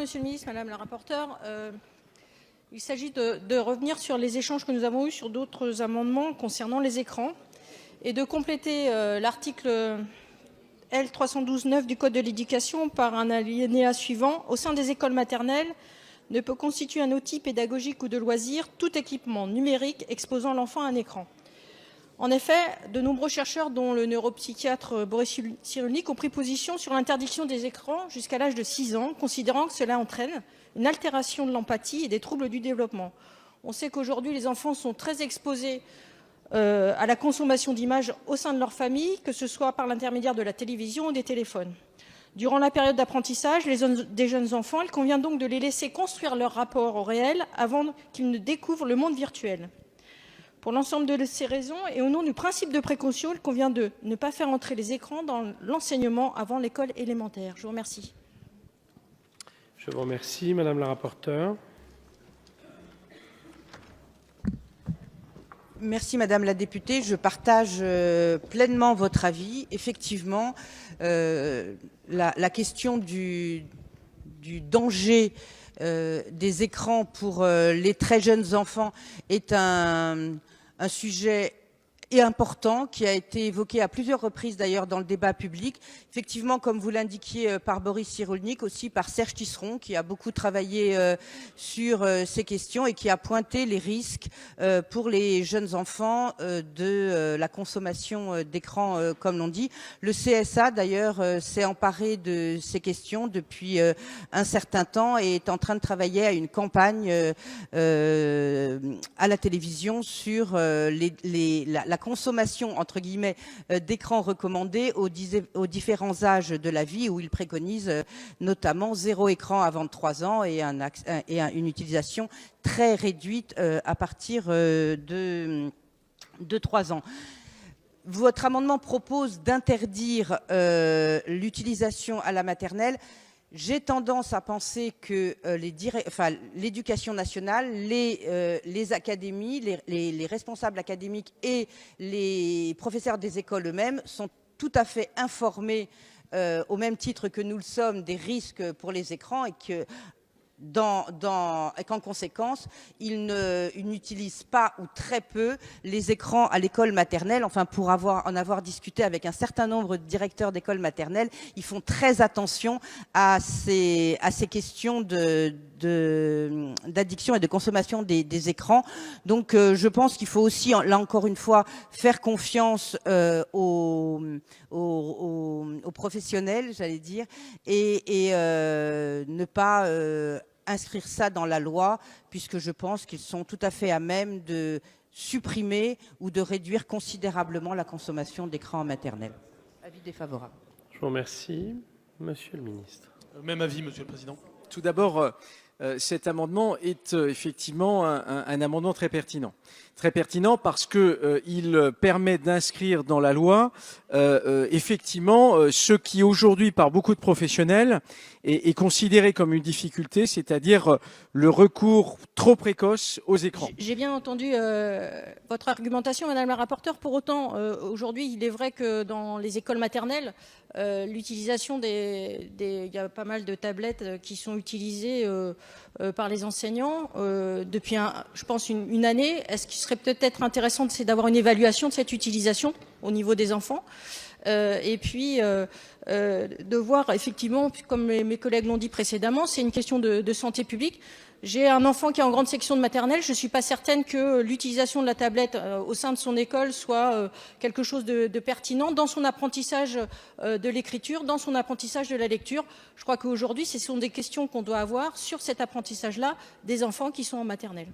Monsieur le ministre, Madame la rapporteure. Il s'agit de revenir sur les échanges que nous avons eus sur d'autres amendements concernant les écrans et de compléter l'article L. 312-9 du Code de l'éducation par un alinéa suivant. Au sein des écoles maternelles, ne peut constituer un outil pédagogique ou de loisir tout équipement numérique exposant l'enfant à un écran. En effet, de nombreux chercheurs, dont le neuropsychiatre Boris Cyrulnik, ont pris position sur l'interdiction des écrans jusqu'à l'âge de 6 ans, considérant que cela entraîne une altération de l'empathie et des troubles du développement. On sait qu'aujourd'hui, les enfants sont très exposés à la consommation d'images au sein de leur famille, que ce soit par l'intermédiaire de la télévision ou des téléphones. Durant la période d'apprentissage des jeunes enfants, il convient donc de les laisser construire leur rapport au réel avant qu'ils ne découvrent le monde virtuel. Pour l'ensemble de ces raisons et au nom du principe de précaution, il convient de ne pas faire entrer les écrans dans l'enseignement avant l'école élémentaire. Je vous remercie. Je vous remercie, Madame la rapporteure. Merci Madame la députée, je partage pleinement votre avis. Effectivement, la question du danger des écrans pour les très jeunes enfants est un sujet important qui a été évoqué à plusieurs reprises d'ailleurs dans le débat public. Effectivement, comme vous l'indiquiez par Boris Cyrulnik, aussi par Serge Tisseron qui a beaucoup travaillé sur ces questions et qui a pointé les risques pour les jeunes enfants de la consommation d'écran, comme l'on dit. Le CSA d'ailleurs s'est emparé de ces questions depuis un certain temps et est en train de travailler à une campagne à la télévision sur la consommation, entre guillemets, d'écrans recommandés aux différents âges de la vie, où il préconise notamment 0 écran avant 3 ans et une utilisation très réduite à partir de 3 ans. Votre amendement propose d'interdire l'utilisation à la maternelle. J'ai tendance à penser que l'éducation nationale, les académies, les responsables académiques et les professeurs des écoles eux-mêmes sont tout à fait informés, au même titre que nous le sommes, des risques pour les écrans et que qu'en conséquence, ils n'utilisent pas ou très peu les écrans à l'école maternelle. Enfin, pour en avoir discuté avec un certain nombre de directeurs d'école maternelle, ils font très attention à ces questions d'addiction et de consommation des écrans. Donc, je pense qu'il faut aussi, là encore une fois, faire confiance aux professionnels, j'allais dire, et ne pas inscrire ça dans la loi, puisque je pense qu'ils sont tout à fait à même de supprimer ou de réduire considérablement la consommation d'écran en maternelle. Avis défavorable. Je vous remercie. Monsieur le ministre. Même avis, Monsieur le Président. Tout d'abord, cet amendement est effectivement un amendement très pertinent. Très pertinent parce qu'il permet d'inscrire dans la loi effectivement ce qui aujourd'hui par beaucoup de professionnels est considéré comme une difficulté, c'est-à-dire le recours trop précoce aux écrans. J'ai bien entendu votre argumentation, Madame la rapporteure. Pour autant, aujourd'hui, il est vrai que dans les écoles maternelles, l'utilisation il y a pas mal de tablettes qui sont utilisées par les enseignants depuis, je pense, une année. Est-ce qu'il serait peut-être intéressant d'avoir une évaluation de cette utilisation au niveau des enfants et puis de voir effectivement, comme mes collègues l'ont dit précédemment, c'est une question de santé publique. J'ai un enfant qui est en grande section de maternelle. Je ne suis pas certaine que l'utilisation de la tablette au sein de son école soit quelque chose de pertinent dans son apprentissage de l'écriture, dans son apprentissage de la lecture. Je crois qu'aujourd'hui, ce sont des questions qu'on doit avoir sur cet apprentissage-là des enfants qui sont en maternelle.